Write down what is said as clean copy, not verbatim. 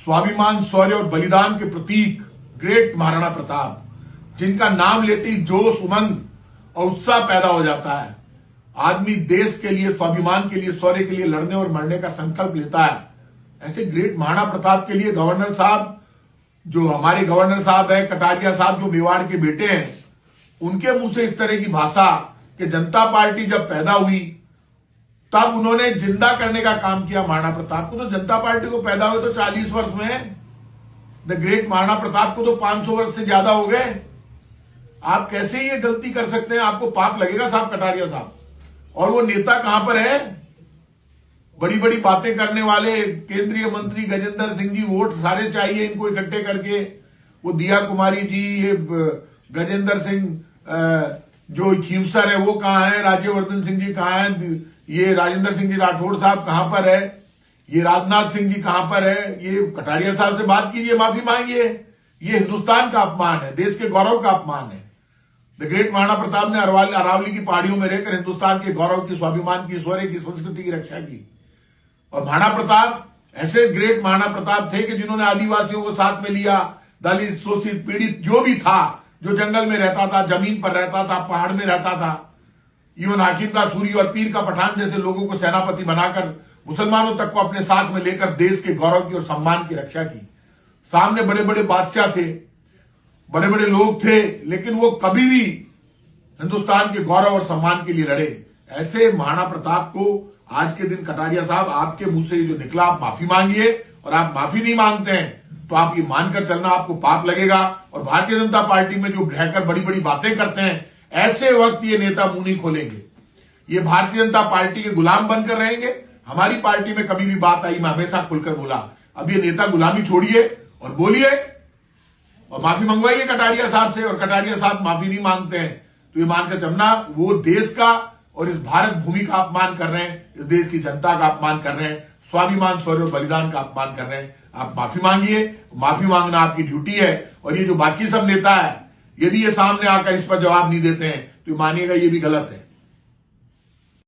स्वाभिमान, शौर्य और बलिदान के प्रतीक ग्रेट महाराणा प्रताप, जिनका नाम लेते ही जोश, उमंग और उत्साह पैदा हो जाता है। आदमी देश के लिए, स्वाभिमान के लिए, शौर्य के लिए लड़ने और मरने का संकल्प लेता है। ऐसे ग्रेट महाराणा प्रताप के लिए गवर्नर साहब, जो हमारे गवर्नर साहब है कटारिया साहब, जो मेवाड़ के बेटे हैं, उनके मुंह से इस तरह की भाषा कि जनता पार्टी जब पैदा हुई तब उन्होंने जिंदा करने का काम किया महाराणा प्रताप को। तो जनता पार्टी को पैदा हुए तो 40 वर्ष में, द ग्रेट महाराणा प्रताप को तो 500 वर्ष से ज्यादा हो गए। आप कैसे ये गलती कर सकते हैं? आपको पाप लगेगा साहब कटारिया साहब। और वो नेता कहां पर है? बड़ी बड़ी बातें करने वाले केंद्रीय मंत्री गजेंद्र सिंह जी, वोट सारे चाहिए इनको इकट्ठे करके। वो दिया कुमारी जी, ये गजेंद्र सिंह जो चीफ सर है वो कहां है? राज्यवर्धन सिंह जी कहां है? ये राजेंद्र सिंह जी राठौड़ साहब कहां पर है? ये राजनाथ सिंह जी कहां पर है? ये कटारिया साहब से बात कीजिए, माफी मांगिए। ये हिंदुस्तान का अपमान है, देश के गौरव का अपमान है। द ग्रेट महाराणा प्रताप ने अरावली की पहाड़ियों में रहकर हिंदुस्तान के गौरव की, स्वाभिमान की, शौर्य की, संस्कृति की रक्षा की। और महाराणा प्रताप ऐसे ग्रेट महाराणा प्रताप थे कि जिन्होंने आदिवासियों को साथ में लिया, दलित, शोषित, पीड़ित जो भी था, जो जंगल में रहता था, जमीन पर रहता था, पहाड़ में रहता था, इवन हाकिम का सूरी और पीर का पठान जैसे लोगों को सेनापति बनाकर मुसलमानों तक को अपने साथ में लेकर देश के गौरव की और सम्मान की रक्षा की। सामने बड़े बड़े बादशाह थे, बड़े बड़े लोग थे, लेकिन वो कभी भी हिंदुस्तान के गौरव और सम्मान के लिए लड़े। ऐसे महाराणा प्रताप को आज के दिन कटारिया साहब, आपके मुंह से जो निकला, आप माफी मांगिए। और आप माफी नहीं मांगते हैं तो आप ये मानकर चलना, आपको पाप लगेगा। और भारतीय जनता पार्टी में जो रहकर बड़ी बड़ी बातें करते हैं, ऐसे वक्त ये नेता मुंह नहीं खोलेंगे। ये भारतीय जनता पार्टी के गुलाम बनकर रहेंगे। हमारी पार्टी में कभी भी बात आई, मैं हमेशा खुलकर बोला। अब ये नेता गुलामी छोड़िए और बोलिए और माफी मंगवाइए कटारिया साहब से। और कटारिया साहब माफी नहीं मांगते हैं तो ये मानकर चलना, वो देश का और इस भारत भूमि का अपमान कर रहे हैं, इस देश की जनता का अपमान कर रहे हैं, स्वाभिमान, शौर्य और बलिदान का अपमान कर रहे हैं। आप माफी मांगिए, माफी मांगना आपकी ड्यूटी है। और ये जो बाकी सब नेता है, यदि ये सामने आकर इस पर जवाब नहीं देते हैं तो मानिएगा ये भी गलत है।